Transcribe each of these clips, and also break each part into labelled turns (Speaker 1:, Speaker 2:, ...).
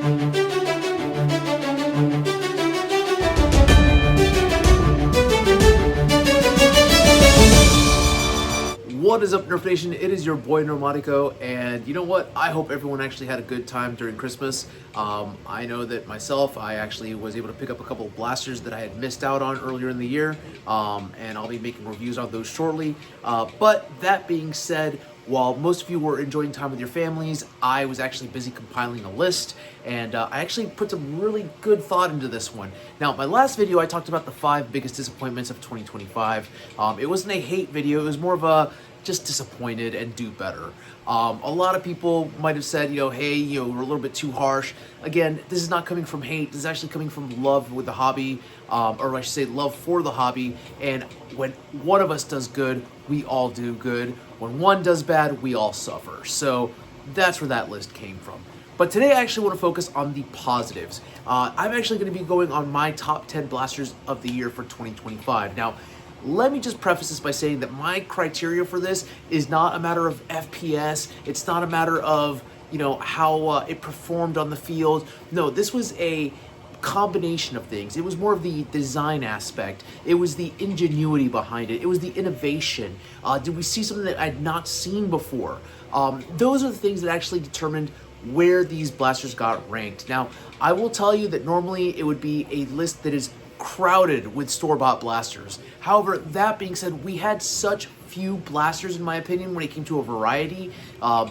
Speaker 1: What is up, Nerf Nation? It is your boy Normatico, and you know what? I hope everyone actually had a good time during Christmas. I know that myself, I actually was able to pick up a couple of blasters that I had missed out on earlier in the year, and I'll be making reviews on those shortly. But that being said, while most of you were enjoying time with your families, I was actually busy compiling a list, and I actually put some really good thought into this one. Now, my last video, I talked about the 5 biggest disappointments of 2025. It wasn't a hate video, it was more of a just disappointed and do better. A lot of people might have said, hey, we're a little bit too harsh. Again, this is not coming from hate. This is actually coming from love with the hobby, or I should say love for the hobby. And when one of us does good, we all do good. When one does bad, we all suffer. So that's where that list came from. But today I actually want to focus on the positives. I'm actually going to be going on my top 10 blasters of the year for 2025. Now, let me just preface this by saying that my criteria for this is not a matter of FPS. It's not a matter of, how it performed on the field. No, this was a combination of things. It was more of the design aspect. It was the ingenuity behind it. It was the innovation. Did we see something that I'd not seen before? Those are the things that actually determined where these blasters got ranked. Now, I will tell you that normally it would be a list that is crowded with store-bought blasters. However, that being said, we had such few blasters, in my opinion, when it came to a variety,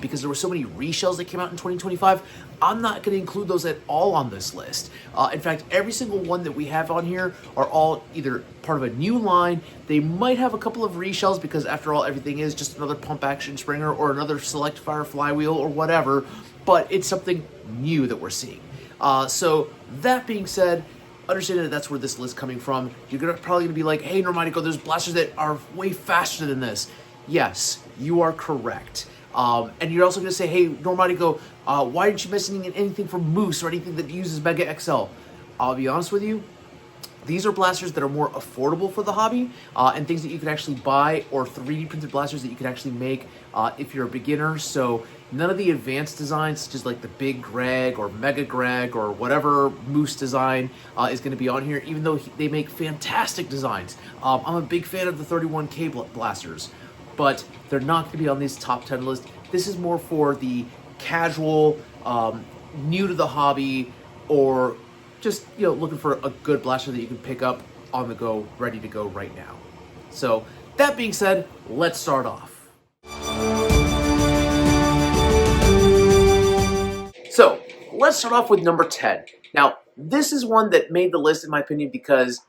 Speaker 1: because there were so many reshells that came out in 2025. I'm not going to include those at all on this list. In fact, every single one that we have on here are all either part of a new line. They might have a couple of reshells because, after all, everything is just another pump action springer or another select fire flywheel or whatever, but it's something new that we're seeing. So that being said, understanding that that's where this list is coming from, you're probably going to be like, hey, Normatico, there's blasters that are way faster than this. Yes, you are correct. And you're also going to say, hey, Normatico, why aren't you missing anything from Moose or anything that uses Mega XL? I'll be honest with you, these are blasters that are more affordable for the hobby, and things that you can actually buy, or 3D printed blasters that you can actually make if you're a beginner. So none of the advanced designs, such as like the Big Greg or Mega Greg or whatever Moose design is going to be on here, even though they make fantastic designs. I'm a big fan of the 31K blasters, but they're not going to be on this top 10 list. This is more for the casual, new to the hobby, or just looking for a good blaster that you can pick up on the go, ready to go right now. So that being said, let's start off. So let's start off with number 10. Now, this is one that made the list, in my opinion, because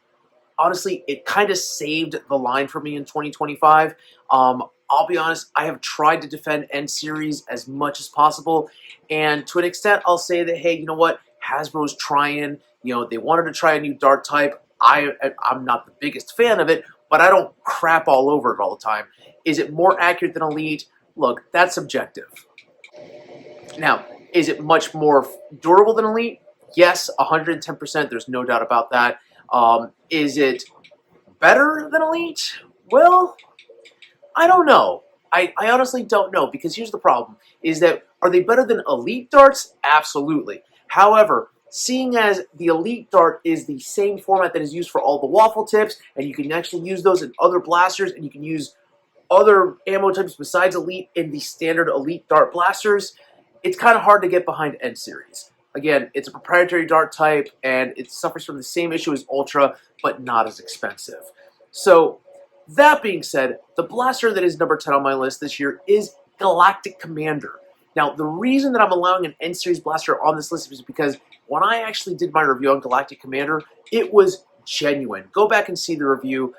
Speaker 1: honestly, it kind of saved the line for me in 2025. I'll be honest, I have tried to defend N Series as much as possible, and to an extent, I'll say that, hey, you know what? Hasbro's trying, they wanted to try a new dart type. I'm not the biggest fan of it, but I don't crap all over it all the time. Is it more accurate than Elite? Look, that's subjective. Now, is it much more durable than Elite? Yes, 110%. There's no doubt about that. Is it better than Elite? Well, I don't know. I honestly don't know, because here's the problem, is that are they better than Elite darts? Absolutely. However, seeing as the Elite dart is the same format that is used for all the waffle tips, and you can actually use those in other blasters, and you can use other ammo types besides Elite in the standard Elite dart blasters, it's kind of hard to get behind N Series. Again, it's a proprietary dart type, and it suffers from the same issue as Ultra, but not as expensive. So, that being said, the blaster that is number 10 on my list this year is Galactic Commander. Now, the reason that I'm allowing an N-Series blaster on this list is because when I actually did my review on Galactic Commander, it was genuine. Go back and see the review.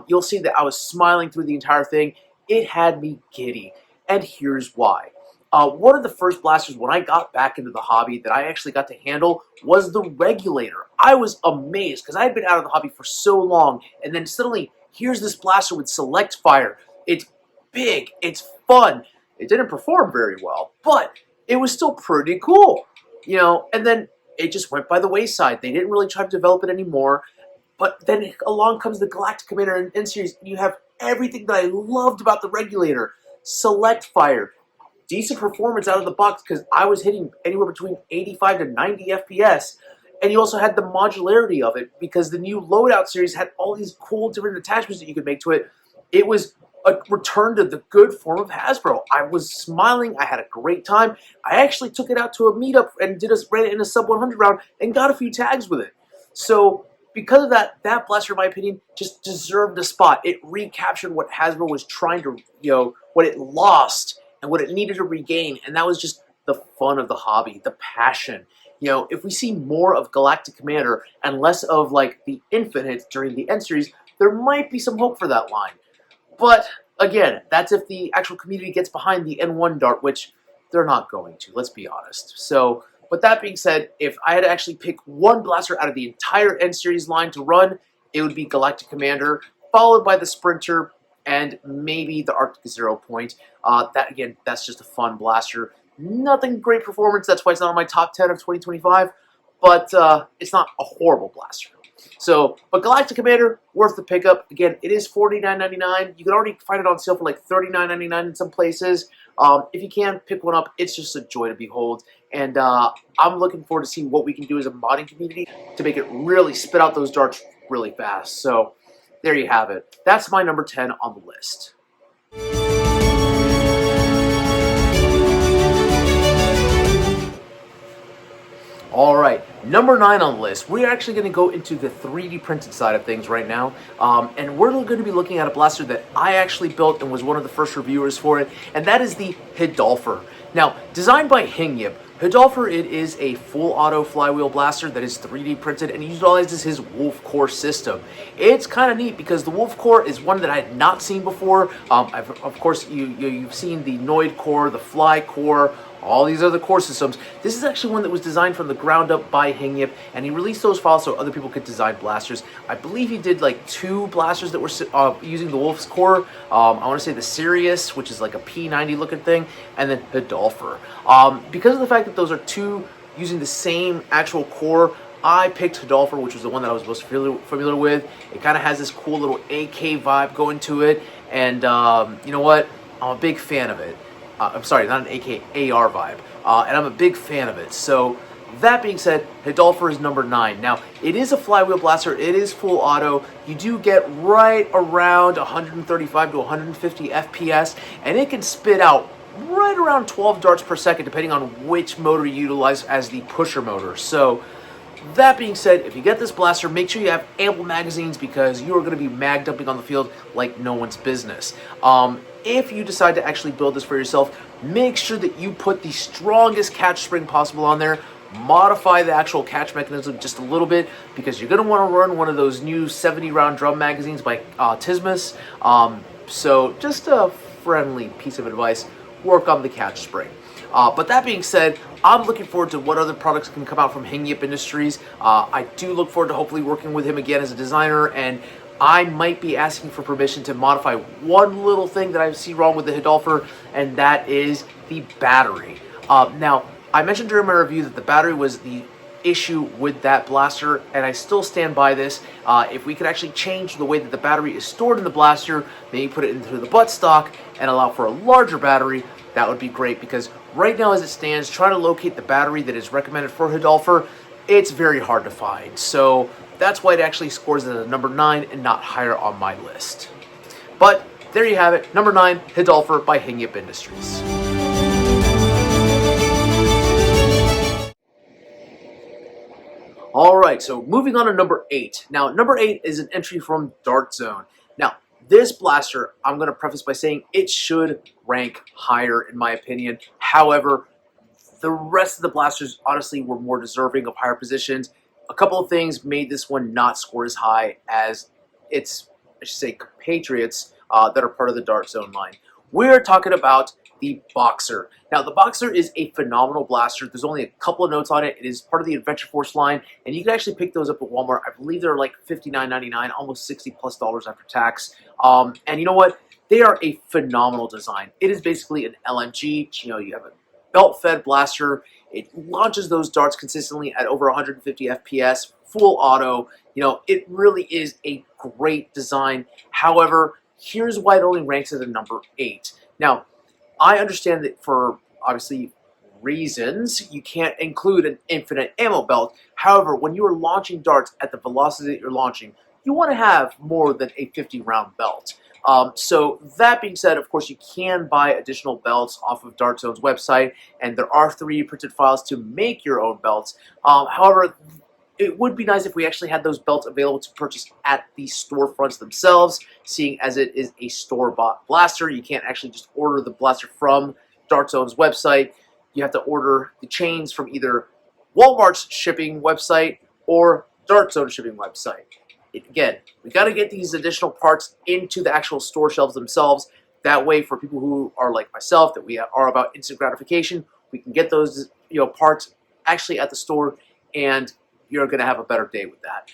Speaker 1: You'll see that I was smiling through the entire thing. It had me giddy, and here's why. One of the first blasters when I got back into the hobby that I actually got to handle was the Regulator. I was amazed because I had been out of the hobby for so long, and then suddenly here's this blaster with select fire. It's big, it's fun. It didn't perform very well, but it was still pretty cool, and then it just went by the wayside. They didn't really try to develop it anymore, but then along comes the Galactic Commander and N-Series, and you have everything that I loved about the Regulator. Select fire, decent performance out of the box because I was hitting anywhere between 85 to 90 FPS. And you also had the modularity of it because the new loadout series had all these cool different attachments that you could make to it. It was a return to the good form of Hasbro. I was smiling. I had a great time. I actually took it out to a meetup and ran it in a sub 100 round and got a few tags with it. So because of that, that blaster, in my opinion, just deserved a spot. It recaptured what Hasbro was trying to, what it lost and what it needed to regain. And that was just the fun of the hobby, the passion. If we see more of Galactic Commander and less of like the Infinite during the end series, there might be some hope for that line. But again, that's if the actual community gets behind the N1 Dart, which they're not going to, let's be honest. So, with that being said, if I had to actually pick one blaster out of the entire N series line to run, it would be Galactic Commander, followed by the Sprinter, and maybe the Arctic 0 Point. That's just a fun blaster. Nothing great performance, that's why it's not on my top 10 of 2025, but it's not a horrible blaster. So, but Galactic Commander, worth the pickup. Again, it is $49.99. You can already find it on sale for like $39.99 in some places. If you can, pick one up. It's just a joy to behold. And I'm looking forward to see what we can do as a modding community to make it really spit out those darts really fast. So, there you have it. That's my number 10 on the list. All right, number 9 on the list. We're actually going to go into the 3D printed side of things right now, and we're going to be looking at a blaster that I actually built and was one of the first reviewers for it, and that is the Hidolfer. Now, designed by Hing, Hidolfer, it is a full auto flywheel blaster that is 3D printed and utilizes his Wolf Core system. It's kind of neat because the Wolf Core is one that I had not seen before. Of course, you've seen the Noid Core, the Fly Core, all these other core systems. This is actually one that was designed from the ground up by Hing, and he released those files so other people could design blasters. I believe he did like 2 blasters that were using the Wolf's Core. I want to say the Sirius, which is like a P90 looking thing, and then Hidolfer. Because of the fact that those are 2 using the same actual core, I picked Hidolfer, which was the one that I was most familiar with. It kind of has this cool little AK vibe going to it, and you know what? I'm a big fan of it. I'm sorry, not an AK, AR vibe. And I'm a big fan of it. So, that being said, Hidolfer is number 9. Now, it is a flywheel blaster. It is full auto. You do get right around 135 to 150 FPS, and it can spit out right around 12 darts per second, depending on which motor you utilize as the pusher motor. So, that being said, if you get this blaster, make sure you have ample magazines because you are going to be mag dumping on the field like no one's business. If you decide to actually build this for yourself, make sure that you put the strongest catch spring possible on there. Modify the actual catch mechanism just a little bit because you're going to want to run one of those new 70-round drum magazines by Tismus. So just a friendly piece of advice, work on the catch spring. But that being said, I'm looking forward to what other products can come out from Hing Industries. I do look forward to hopefully working with him again as a designer, and I might be asking for permission to modify one little thing that I see wrong with the Hidolfer, and that is the battery. Now, I mentioned during my review that the battery was the issue with that blaster, and I still stand by this. If we could actually change the way that the battery is stored in the blaster, maybe put it into the buttstock and allow for a larger battery, that would be great, because right now as it stands, trying to locate the battery that is recommended for Hidolfer, it's very hard to find. So that's why it actually scores at a number 9 and not higher on my list. But there you have it, number 9, Hidolfer by Hing Industries. Alright, so moving on to number 8. Now, number 8 is an entry from Dart Zone. Now, this blaster, I'm going to preface by saying it should rank higher in my opinion. However, the rest of the blasters honestly were more deserving of higher positions. A couple of things made this one not score as high as its, I should say, compatriots that are part of the Dart Zone line. We're talking about the Boxer. Now, the Boxer is a phenomenal blaster. There's only a couple of notes on it. It is part of the Adventure Force line, and you can actually pick those up at Walmart. I believe they're like $59.99, almost $60+ after tax. And you know what? They are a phenomenal design. It is basically an LMG. You know, you have a belt-fed blaster. It launches those darts consistently at over 150 FPS, full auto. You know, it really is a great design. However, here's why it only ranks at a number 8. Now, I understand that for obviously reasons, you can't include an infinite ammo belt. However, when you are launching darts at the velocity that you're launching, you want to have more than a 50-round belt. So that being said, of course, you can buy additional belts off of Dart Zone's website, and there are 3D printed files to make your own belts. However, it would be nice if we actually had those belts available to purchase at the storefronts themselves, seeing as it is a store-bought blaster. You can't actually just order the blaster from Dart Zone's website. You have to order the chains from either Walmart's shipping website or Dart Zone's shipping website. Again, we got to get these additional parts into the actual store shelves themselves. That way, for people who are like myself, that we are about instant gratification, we can get those parts actually at the store, and you're going to have a better day with that.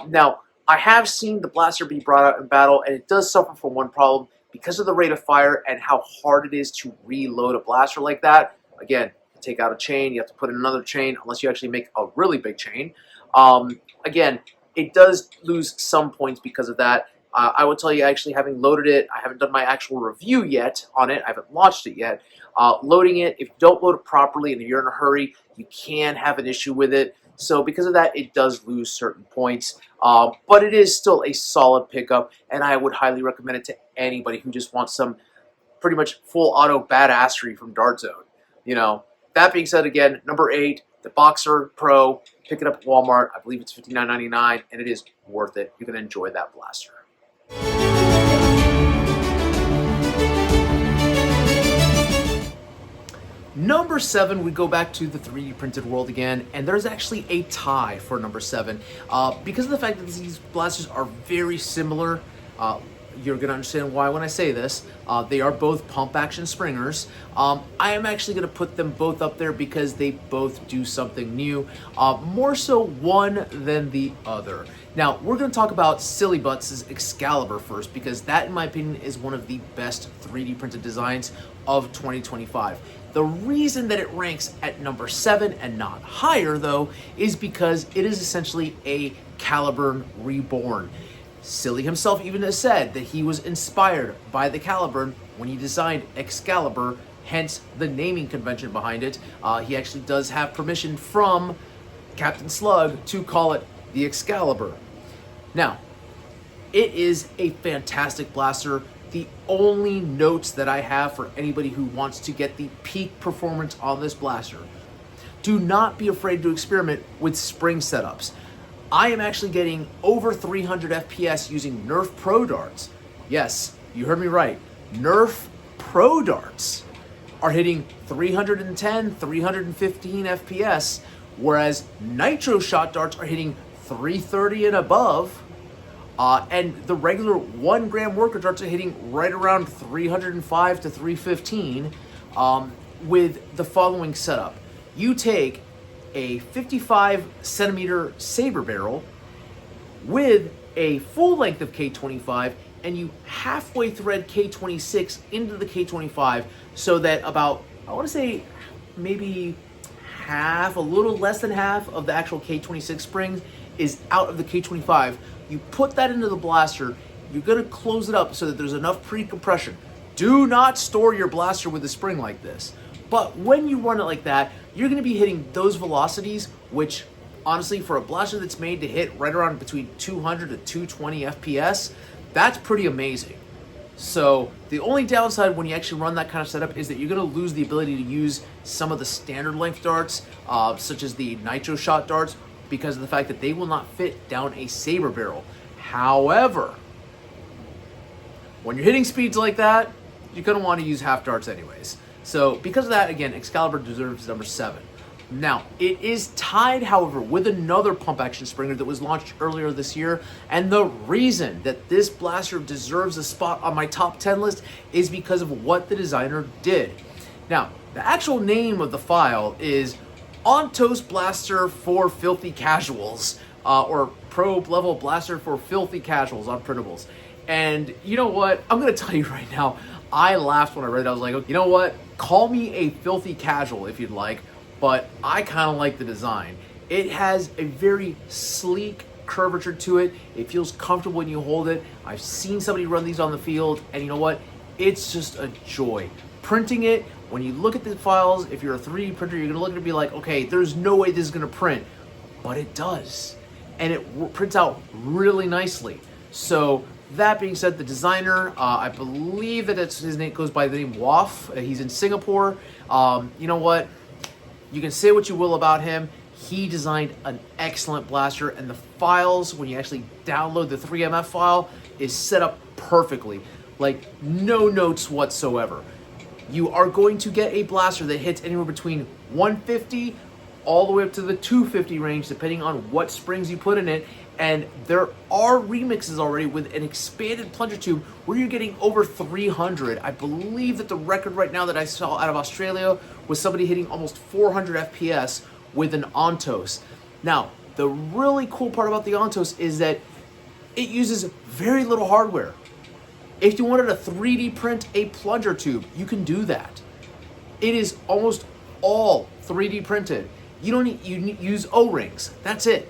Speaker 1: Now, I have seen the blaster be brought out in battle, and it does suffer from one problem because of the rate of fire and how hard it is to reload a blaster like that. Again, to take out a chain, you have to put in another chain, unless you actually make a really big chain. Again, it does lose some points because of that. I will tell you, actually having loaded it, I haven't done my actual review yet on it. I haven't launched it yet. Loading it, if you don't load it properly and you're in a hurry, you can have an issue with it. So because of that, it does lose certain points. But it is still a solid pickup, and I would highly recommend it to anybody who just wants some pretty much full auto badassery from Dart Zone. That being said, again, number 8, the Boxer Pro. Pick it up at Walmart. I believe it's $59.99, and it is worth it. You're going to enjoy that blaster. Number 7, we go back to the 3D printed world again, and there's actually a tie for number 7. Because of the fact that these blasters are very similar, you're going to understand why when I say this. They are both pump action springers. I am actually going to put them both up there because they both do something new, more so one than the other. Now, we're going to talk about Silly Butts' Excalibur first, because that, in my opinion, is one of the best 3D printed designs of 2025. The reason that it ranks at number 7 and not higher, though, is because it is essentially a Caliburn reborn. Silly himself even has said that he was inspired by the Caliburn when he designed Excalibur, hence the naming convention behind it. He actually does have permission from Captain Slug to call it the Excalibur. Now, it is a fantastic blaster. The only notes that I have for anybody who wants to get the peak performance on this blaster: do not be afraid to experiment with spring setups. I am actually getting over 300 FPS using NERF Pro darts. Yes, you heard me right. NERF Pro darts are hitting 310, 315 FPS, whereas Nitro Shot darts are hitting 330 and above. And the regular 1 gram worker darts are hitting right around 305 to 315 with the following setup. You take a 55 centimeter saber barrel with a full length of K25, and you halfway thread K26 into the K25 so that about, I want to say maybe half, a little less than half of the actual K26 spring is out of the K25. You put that into the blaster, you're going to close it up so that there's enough pre-compression. Do not store your blaster with a spring like this. But when you run it like that, you're going to be hitting those velocities, which honestly, for a blaster that's made to hit right around between 200 to 220 FPS, that's pretty amazing. So the only downside when you actually run that kind of setup is that you're going to lose the ability to use some of the standard length darts, such as the Nitro Shot darts, because of the fact that they will not fit down a saber barrel. However, when you're hitting speeds like that, you're going to want to use half darts anyways. So because of that, again, Excalibur deserves number 7. Now, it is tied, however, with another pump action springer that was launched earlier this year, and the reason that this blaster deserves a spot on my top 10 list is because of what the designer did. Now, the actual name of the file is Ontos Blaster for Filthy Casuals, or Probe Level Blaster for Filthy Casuals on printables. And you know what? I'm going to tell you right now, I laughed when I read it. I was like, you know what? Call me a filthy casual if you'd like, but I kind of like the design. It has a very sleek curvature to it. It feels comfortable when you hold it. I've seen somebody run these on the field, and you know what? It's just a joy. Printing it when you look at the files, if you're a 3D printer, you're gonna look at it and be like, okay, there's no way this is gonna print, but it does. And it prints out really nicely. So that being said, the designer, I believe that his name goes by the name Waf. He's in Singapore. You know what? You can say what you will about him. He designed an excellent blaster, and the files, when you actually download the 3MF file, is set up perfectly. Like, no notes whatsoever. You are going to get a blaster that hits anywhere between 150 all the way up to the 250 range, depending on what springs you put in it. And there are remixes already with an expanded plunger tube where you're getting over 300. I believe that the record right now that I saw out of Australia was somebody hitting almost 400 FPS with an Ontos. Now, the really cool part about the Ontos is that it uses very little hardware. If you wanted to 3D print a plunger tube, you can do that. It is almost all 3D printed. You use O-rings, that's it.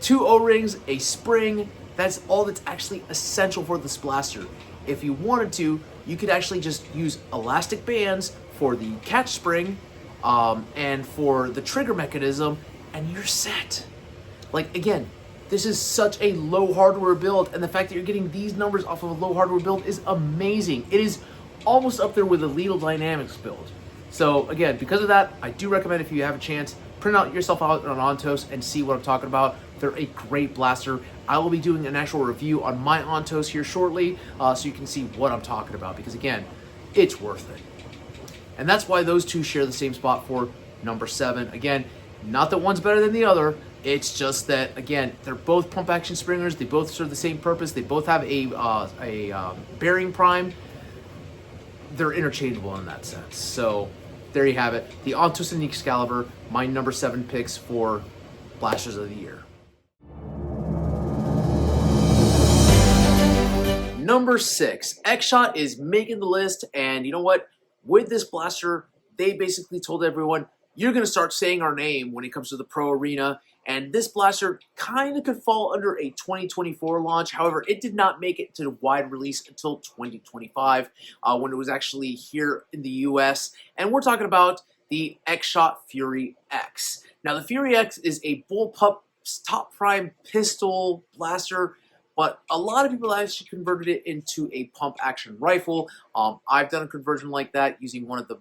Speaker 1: 2 O-rings, a spring, that's all that's actually essential for this blaster. If you wanted to, you could actually just use elastic bands for the catch spring and for the trigger mechanism, and you're set. Like, again, this is such a low hardware build, and the fact that you're getting these numbers off of a low hardware build is amazing. It is almost up there with the Leedle Dynamics build. So again, because of that, I do recommend, if you have a chance, print out yourself out on Ontos and see what I'm talking about. They're a great blaster. I will be doing an actual review on my Ontos here shortly, so you can see what I'm talking about, because again, it's worth it. And that's why those two share the same spot for number 7. Again, not that one's better than the other, it's just that, again, they're both pump action springers, they both serve the same purpose, they both have a bearing prime. They're interchangeable in that sense. So there you have it. The Ontos and the Excalibur, my number 7 picks for blasters of the year. Number 6, X-Shot is making the list, and you know what? With this blaster, they basically told everyone, you're going to start saying our name when it comes to the pro arena, and this blaster kind of could fall under a 2024 launch. However, it did not make it to wide release until 2025 when it was actually here in the US, and we're talking about the X-Shot Fury X. Now, the Fury X is a bullpup top prime pistol blaster, but a lot of people actually converted it into a pump action rifle. I've done a conversion like that using one of the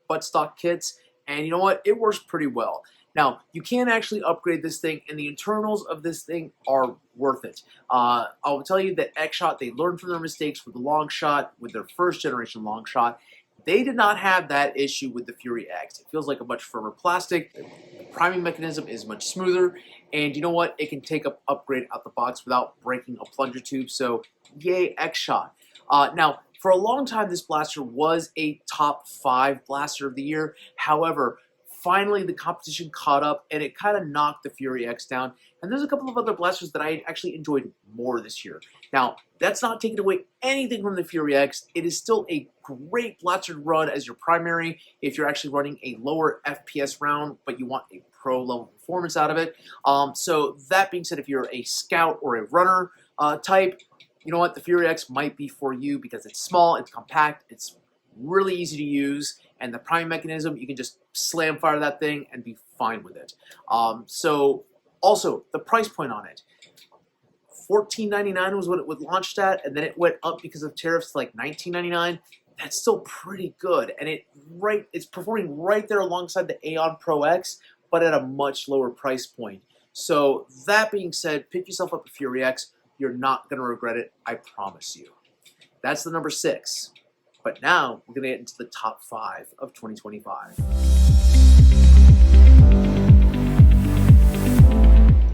Speaker 1: buttstock kits, and you know what? It works pretty well. Now, you can actually upgrade this thing, and the internals of this thing are worth it. I will tell you that X-Shot, they learned from their mistakes with the long shot, with their first generation long shot. They did not have that issue with the Fury X. It feels like a much firmer plastic. The priming mechanism is much smoother, and you know what? It can take an upgrade out the box without breaking a plunger tube, so yay, X-Shot. Now, for a long time, this blaster was a top 5 blaster of the year. However, finally the competition caught up, and it kind of knocked the Fury X down. And there's a couple of other blasters that I actually enjoyed more this year. Now, that's not taking away anything from the Fury X. It is still a great blaster to run as your primary if you're actually running a lower FPS round, but you want a pro level performance out of it. So that being said, if you're a scout or a runner type, you know what, the Fury X might be for you because it's small, it's compact, it's really easy to use, and the prime mechanism, you can just slam fire that thing and be fine with it. So also the price point on it, $14.99 was what it was launched at, and then it went up because of tariffs to like $19.99. That's still pretty good, and it's performing right there alongside the Aeon Pro X, but at a much lower price point. So that being said, pick yourself up a Fury X. You're not going to regret it, I promise you. That's the number 6. But now we're going to get into the top 5 of 2025.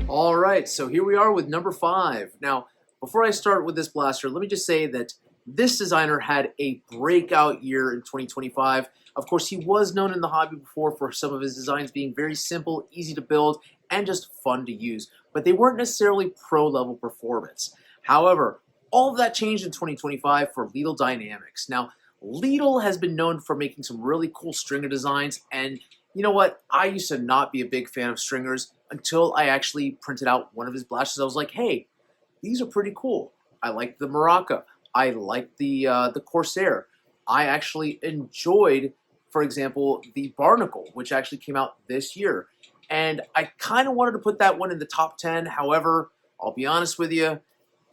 Speaker 1: All right, so here we are with number 5. Now, before I start with this blaster, let me just say that this designer had a breakout year in 2025. Of course, he was known in the hobby before for some of his designs being very simple, easy to build, and just fun to use. But they weren't necessarily pro-level performance. However, all of that changed in 2025 for Leedle Dynamics. Now, Leedle has been known for making some really cool stringer designs, and you know what? I used to not be a big fan of stringers until I actually printed out one of his blasters. I was like, hey, these are pretty cool. I like the Maraca. I like the Corsair. I actually enjoyed for example, the Barnacle, which actually came out this year. And I kind of wanted to put that one in the top 10. However, I'll be honest with you,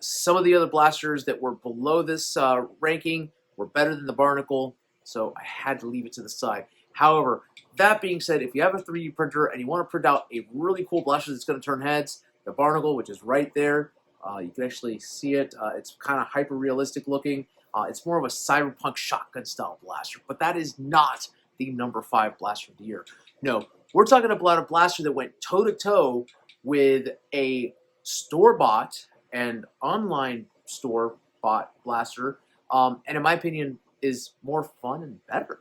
Speaker 1: some of the other blasters that were below this ranking were better than the Barnacle, so I had to leave it to the side. However, that being said, if you have a 3D printer and you want to print out a really cool blaster that's going to turn heads, the Barnacle, which is right there, you can actually see it. It's kind of hyper-realistic looking. It's more of a cyberpunk shotgun-style blaster, but that is not the number 5 blaster of the year. No, we're talking about a blaster that went toe-to-toe with a store-bought and online store-bought blaster, and in my opinion, is more fun and better.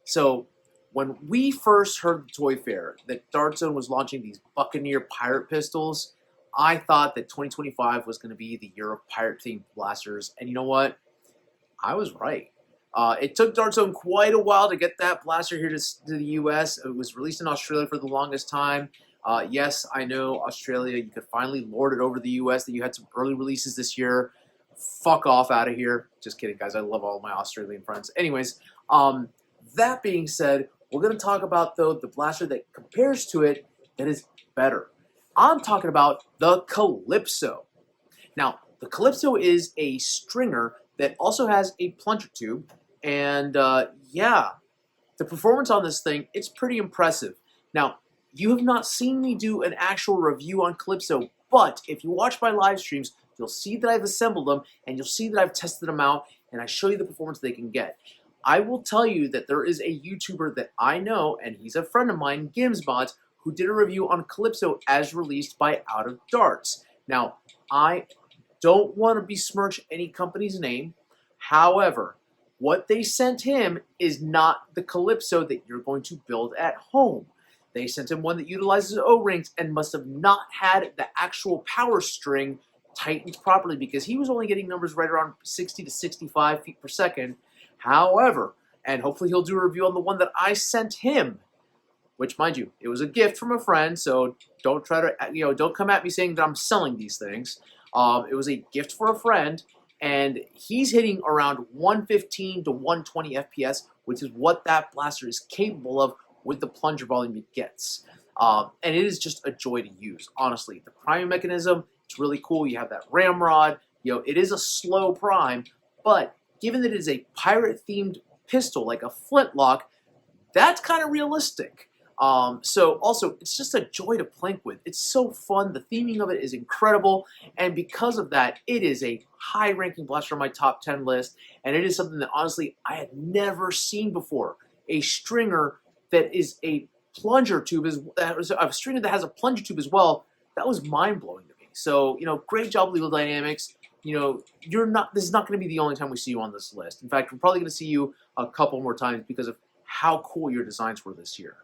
Speaker 1: So when we first heard the Toy Fair that Dart Zone was launching these Buccaneer Pirate pistols, I thought that 2025 was going to be the year of pirate-themed blasters, and you know what? I was right. It took Dart Zone quite a while to get that blaster here to the U.S. It was released in Australia for the longest time. Yes, I know Australia, you could finally lord it over the U.S. that you had some early releases this year. Fuck off out of here. Just kidding, guys. I love all my Australian friends. Anyways, that being said, we're going to talk about, though, the blaster that compares to it that is better. I'm talking about the Calypso. Now, the Calypso is a stringer that also has a plunger tube, and yeah, the performance on this thing, it's pretty impressive. Now, you have not seen me do an actual review on Calypso, but if you watch my live streams, you'll see that I've assembled them, and you'll see that I've tested them out, and I show you the performance they can get. I will tell you that there is a YouTuber that I know, and he's a friend of mine, Gimsbot, who did a review on Calypso as released by Out of Darts. Now, I don't want to besmirch any company's name. However, what they sent him is not the Calypso that you're going to build at home. They sent him one that utilizes O-rings and must have not had the actual power string tightened properly because he was only getting numbers right around 60 to 65 feet per second. However, and hopefully he'll do a review on the one that I sent him, which, mind you, it was a gift from a friend, so don't try to, don't come at me saying that I'm selling these things. It was a gift for a friend, and he's hitting around 115 to 120 FPS, which is what that blaster is capable of with the plunger volume it gets. And it is just a joy to use, honestly. The priming mechanism, it's really cool. You have that ramrod. It is a slow prime, but given that it is a pirate-themed pistol, like a flintlock, that's kind of realistic. So also, it's just a joy to plink with. It's so fun. The theming of it is incredible. And because of that, it is a high-ranking blaster on my top 10 list. And it is something that, honestly, I had never seen before. A stringer that is a plunger tube, a stringer that has a plunger tube as well. That was mind-blowing to me. So, great job, Leedle Dynamics. This is not going to be the only time we see you on this list. In fact, we're probably going to see you a couple more times because of how cool your designs were this year.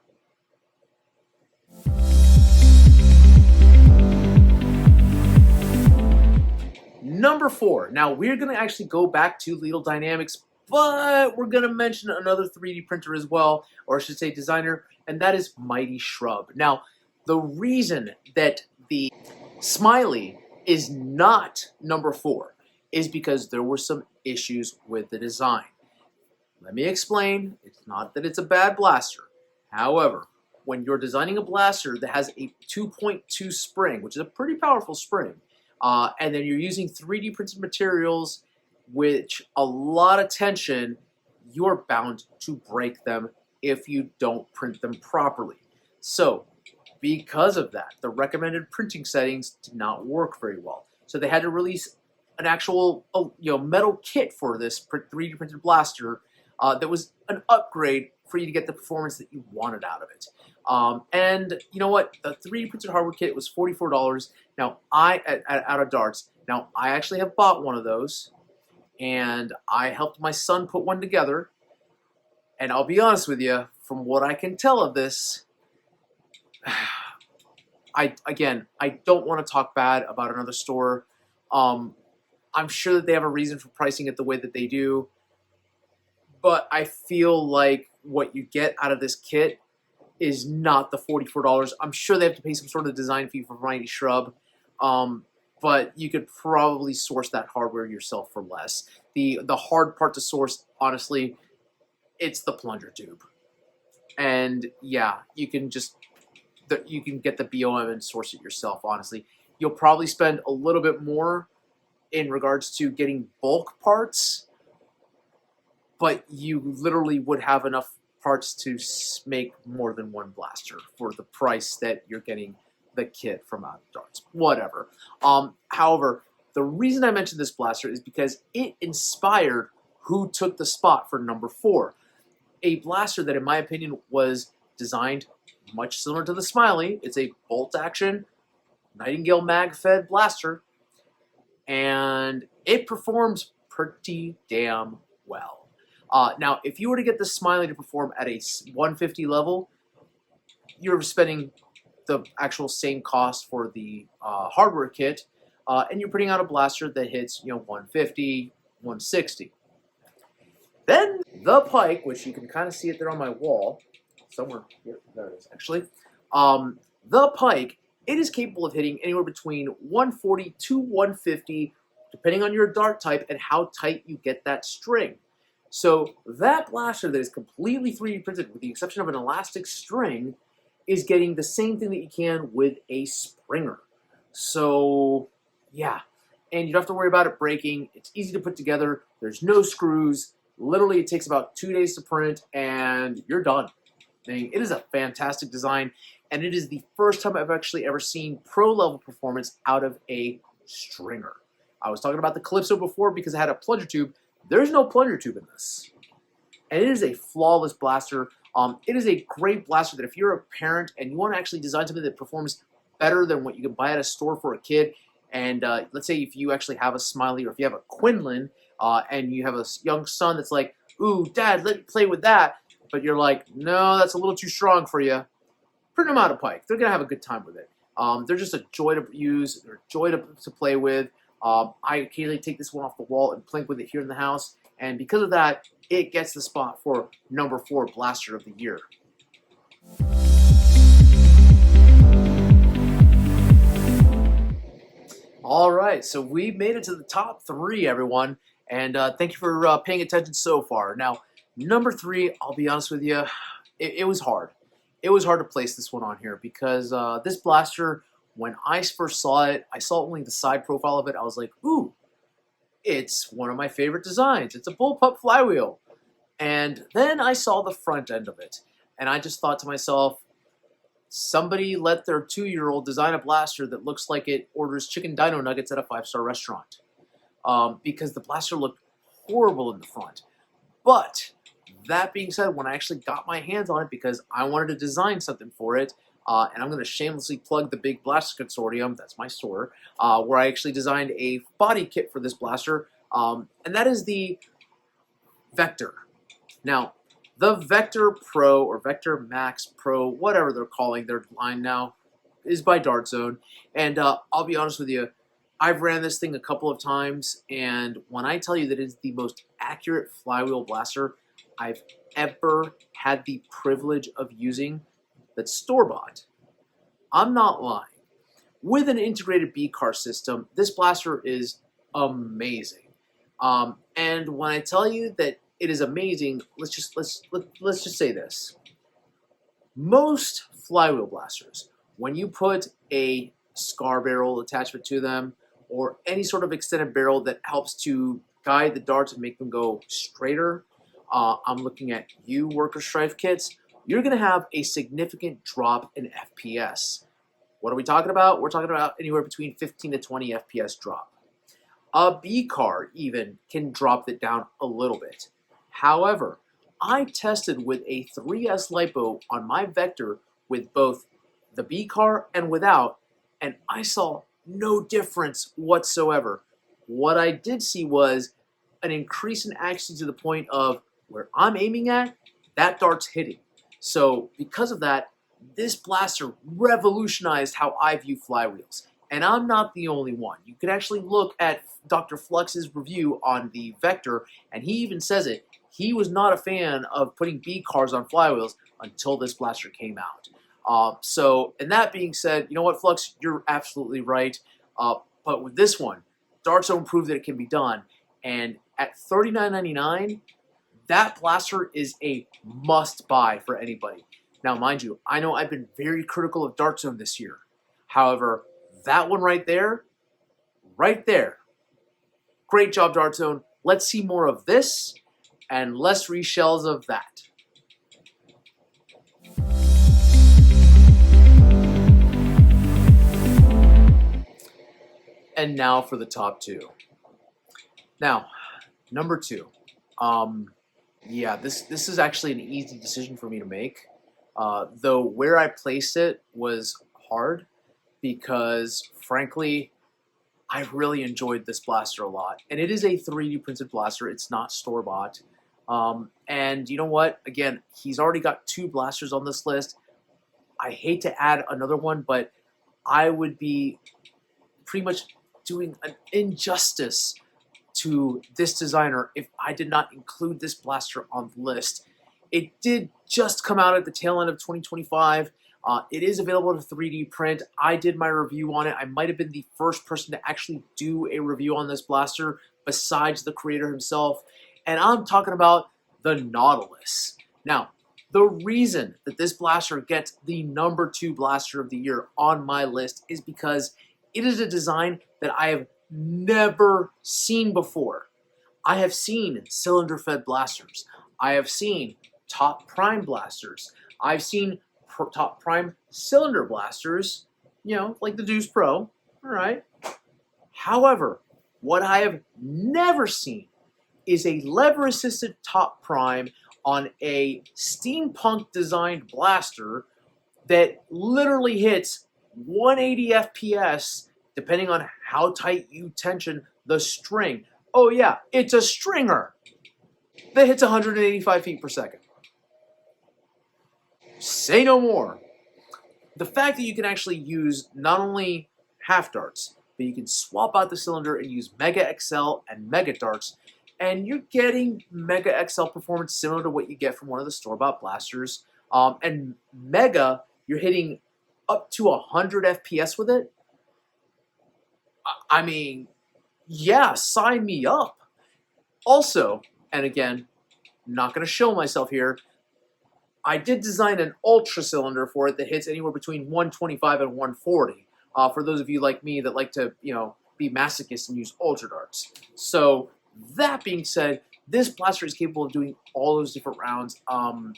Speaker 1: Number 4. Now, we're going to actually go back to Leedle Dynamics, but we're going to mention another 3D printer as well, or I should say designer, and that is Mighty Shrub. Now, the reason that the Smiley is not number 4 is because there were some issues with the design. Let me explain. It's not that it's a bad blaster. However, when you're designing a blaster that has a 2.2 spring, which is a pretty powerful spring, and then you're using 3D printed materials, which a lot of tension, you're bound to break them if you don't print them properly. So, because of that, the recommended printing settings did not work very well. So they had to release an actual metal kit for this 3D printed blaster that was an upgrade for you to get the performance that you wanted out of it. And you know what? The 3D printed hardware kit was $44. Now, out of Darts. Now, I actually have bought one of those, and I helped my son put one together. And I'll be honest with you, from what I can tell of this, I don't want to talk bad about another store. I'm sure that they have a reason for pricing it the way that they do, but I feel like what you get out of this kit is not the $44. I'm sure they have to pay some sort of design fee for Mighty Shrub, but you could probably source that hardware yourself for less. The hard part to source, honestly, it's the plunger tube. And yeah, you can get the BOM and source it yourself, honestly. You'll probably spend a little bit more in regards to getting bulk parts, but you literally would have enough parts to make more than one blaster for the price that you're getting the kit from Out of Darts. Whatever. However, the reason I mentioned this blaster is because it inspired who took the spot for number 4. A blaster that, in my opinion, was designed much similar to the Smiley. It's a bolt-action Nightingale mag-fed blaster, and it performs pretty damn well. Now, if you were to get the Smiley to perform at a 150 level, you're spending the actual same cost for the hardware kit, and you're putting out a blaster that hits 150, 160. Then the Pike, which you can kind of see it there on my wall, somewhere here, there it is actually. The Pike, it is capable of hitting anywhere between 140 to 150, depending on your dart type and how tight you get that string. So that blaster that is completely 3D printed, with the exception of an elastic string, is getting the same thing that you can with a Springer. So yeah, and you don't have to worry about it breaking. It's easy to put together. There's no screws. Literally, it takes about 2 days to print, and you're done. It is a fantastic design, and it is the first time I've actually ever seen pro-level performance out of a Stringer. I was talking about the Calypso before because I had a plunger tube. There's no plunger tube in this. And it is a flawless blaster. It is a great blaster that if you're a parent and you want to actually design something that performs better than what you can buy at a store for a kid, and let's say if you actually have a Smiley or if you have a Quinlan, and you have a young son that's like, ooh, Dad, let me play with that. But you're like, no, that's a little too strong for you. Print them out of Pike. They're going to have a good time with it. They're just a joy to use. They're a joy to play with. I occasionally take this one off the wall and plink with it here in the house. And because of that, it gets the spot for number 4 Blaster of the Year. All right, so we made it to the top 3, everyone. And thank you for paying attention so far. Now, number 3, I'll be honest with you, it was hard. It was hard to place this one on here because this blaster, when I first saw it, I saw only the side profile of it. I was like, ooh, it's one of my favorite designs. It's a bullpup flywheel. And then I saw the front end of it. And I just thought to myself, somebody let their 2-year-old design a blaster that looks like it orders chicken dino nuggets at a 5-star restaurant. Because the blaster looked horrible in the front. But that being said, when I actually got my hands on it because I wanted to design something for it, and I'm going to shamelessly plug the Big Blaster Consortium, that's my store, where I actually designed a body kit for this blaster, and that is the Vector. Now, the Vector Pro, or Vector Max Pro, whatever they're calling their line now, is by Dart Zone, and I'll be honest with you, I've ran this thing a couple of times, and when I tell you that it's the most accurate flywheel blaster I've ever had the privilege of using that's store-bought, I'm not lying. With an integrated B-car system, this blaster is amazing. And when I tell you that it is amazing, let's just say this. Most flywheel blasters, when you put a scar barrel attachment to them, or any sort of extended barrel that helps to guide the darts and make them go straighter, I'm looking at you Worker Strife kits, you're going to have a significant drop in FPS. What are we talking about? We're talking about anywhere between 15 to 20 FPS drop. A B-car even can drop it down a little bit. However, I tested with a 3S LiPo on my Vector with both the B-car and without, and I saw no difference whatsoever. What I did see was an increase in accuracy to the point of where I'm aiming at, that dart's hitting. So because of that, this blaster revolutionized how I view flywheels. And I'm not the only one. You could actually look at Dr. Flux's review on the Vector, and he even says it. He was not a fan of putting B-cars on flywheels until this blaster came out. And that being said, you know what, Flux, you're absolutely right. But with this one, Dart Zone proved that it can be done. And at $39.99, That blaster is a must buy for anybody. Now, mind you, I know I've been very critical of Dart Zone this year. However, that one right there, great job, Dart Zone. Let's see more of this and less reshells of that. And now for the top two. Now, number two. Yeah, this is actually an easy decision for me to make. Though where I placed it was hard because, frankly, I really enjoyed this blaster a lot. And it is a 3D printed blaster. It's not store-bought. And you know what? Again, he's already got 2 blasters on this list. I hate to add another one, but I would be pretty much doing an injustice to this designer if I did not include this blaster on the list. It did just come out at the tail end of 2025. It is available to 3D print. I did my review on it. I might have been the first person to actually do a review on this blaster besides the creator himself. And I'm talking about the Nautilus. Now, the reason that this blaster gets the number 2 blaster of the year on my list is because it is a design that I have never seen before. I have seen cylinder-fed blasters. I have seen top prime blasters. I've seen top prime cylinder blasters, you know, like the Deuce Pro, all right? However, what I have never seen is a lever-assisted top prime on a steampunk designed blaster that literally hits 180 FPS depending on how tight you tension the string. Oh yeah, it's a stringer that hits 185 feet per second. Say no more. The fact that you can actually use not only half darts, but you can swap out the cylinder and use Mega XL and Mega darts, and you're getting Mega XL performance similar to what you get from one of the store-bought blasters. And Mega, you're hitting up to 100 FPS with it. I mean, yeah, sign me up. Also, and again, not going to show myself here, I did design an ultra cylinder for it that hits anywhere between 125 and 140. For those of you like me that like to, you know, be masochists and use ultra darts. So that being said, this blaster is capable of doing all those different rounds. And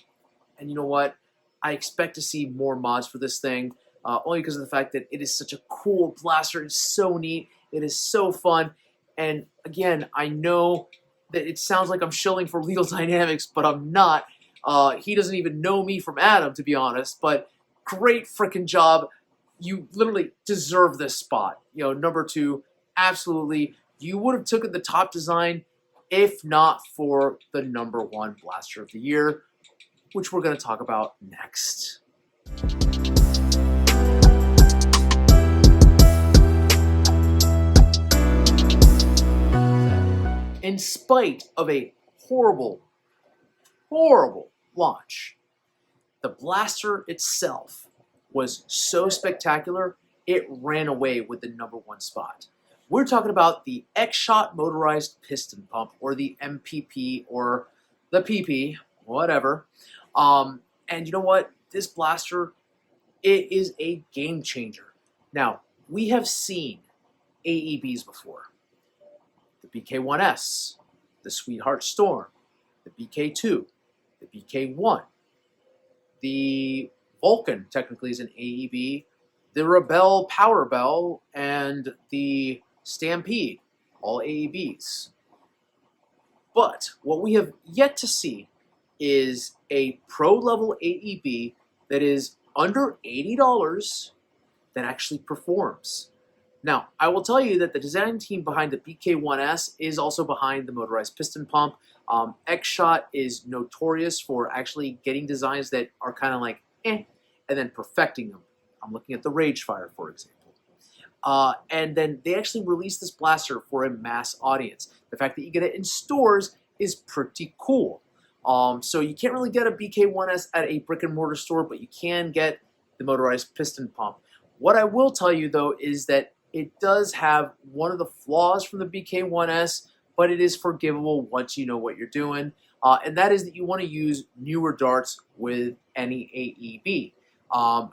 Speaker 1: you know what? I expect to see more mods for this thing. Only because of the fact that it is such a cool blaster. It's so neat. It is so fun. And again, I know that it sounds like I'm shilling for Leedle Dynamics, but I'm not. He doesn't even know me from Adam, to be honest. But great freaking job. You literally deserve this spot. You know, number 2, absolutely. You would have taken the top design if not for the number 1 blaster of the year, which we're going to talk about next. In spite of a horrible launch, the blaster itself was so spectacular, it ran away with the number 1 spot. We're talking about the X-Shot Motorized Piston Pump, or the MPP, or the PP, whatever. And you know what? This blaster, it is a game changer. Now, we have seen AEBs before. The BK1S, the Sweetheart Storm, the BK2, the BK1, the Vulcan technically is an AEB, the Rebel Power Bell, and the Stampede, all AEBs. But what we have yet to see is a pro-level AEB that is under $80 that actually performs. Now, I will tell you that the design team behind the BK1S is also behind the motorized piston pump. X-Shot is notorious for actually getting designs that are kind of like, and then perfecting them. I'm looking at the Ragefire, for example. And then they actually released this blaster for a mass audience. The fact that you get it in stores is pretty cool. So you can't really get a BK1S at a brick and mortar store, but you can get the motorized piston pump. What I will tell you though is that it does have one of the flaws from the BK1S, but it is forgivable once you know what you're doing. and that is that you want to use newer darts with any AEB.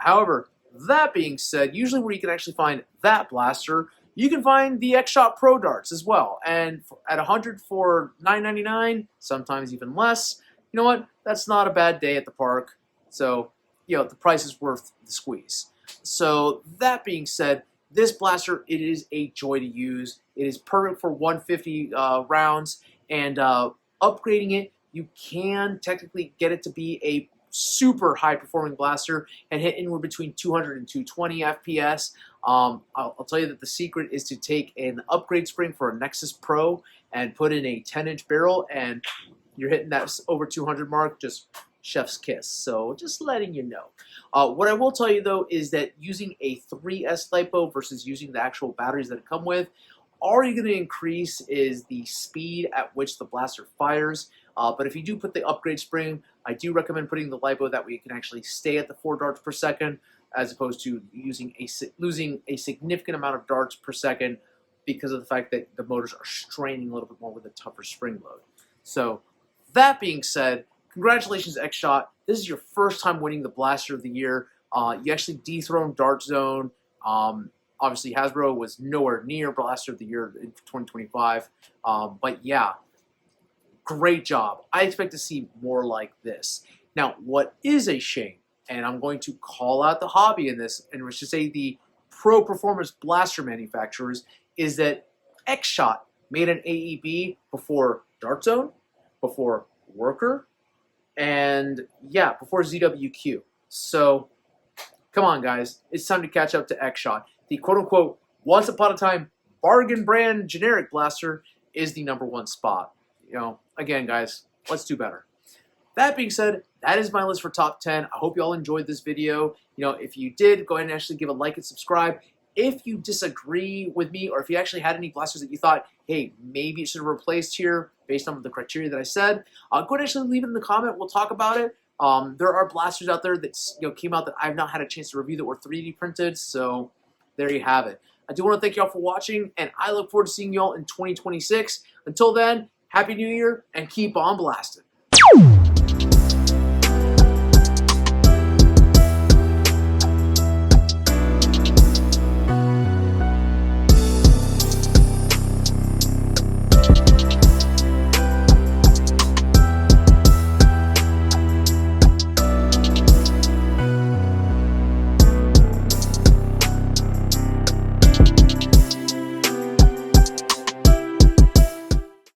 Speaker 1: However, that being said, usually where you can actually find that blaster, you can find the X-Shot Pro darts as well. And at 100 for $9.99, sometimes even less, you know what? That's not a bad day at the park. So, you know, the price is worth the squeeze. So that being said, this blaster, it is a joy to use. It is perfect for 150 rounds, and upgrading it, you can technically get it to be a super high performing blaster and hit anywhere between 200 and 220 FPS. I'll tell you that the secret is to take an upgrade spring for a Nexus Pro and put in a 10-inch barrel, and you're hitting that over 200 mark, just chef's kiss. So just letting you know. What I will tell you though is that using a 3S LiPo versus using the actual batteries that it come with, all you're going to increase is the speed at which the blaster fires. But if you do put the upgrade spring, I do recommend putting the LiPo, that way you can actually stay at the 4 darts per second, as opposed to losing a significant amount of darts per second because of the fact that the motors are straining a little bit more with a tougher spring load. So that being said, congratulations, X-Shot. This is your first time winning the Blaster of the Year. You actually dethroned Dart Zone. Obviously, Hasbro was nowhere near Blaster of the Year in 2025. But yeah, great job. I expect to see more like this. Now, what is a shame, and I'm going to call out the hobby in this, and we should say the pro performance blaster manufacturers, is that X-Shot made an AEB before Dart Zone, before Worker, and yeah, before ZWQ. So come on, guys, it's time to catch up to X-Shot. The quote-unquote once upon a time bargain brand generic blaster is the #1 spot. You know, again, guys, let's do better. That being said, that is my list for top 10. I hope you all enjoyed this video. You know, if you did, go ahead and actually give a like and subscribe. If you disagree with me, or if you actually had any blasters that you thought, hey, maybe it should have replaced here based on the criteria that I said, go ahead and actually leave it in the comment. We'll talk about it. There are blasters out there that came out that I've not had a chance to review that were 3D printed, so there you have it. I do want to thank you all for watching, and I look forward to seeing you all in 2026. Until then, Happy New Year, and keep on blasting.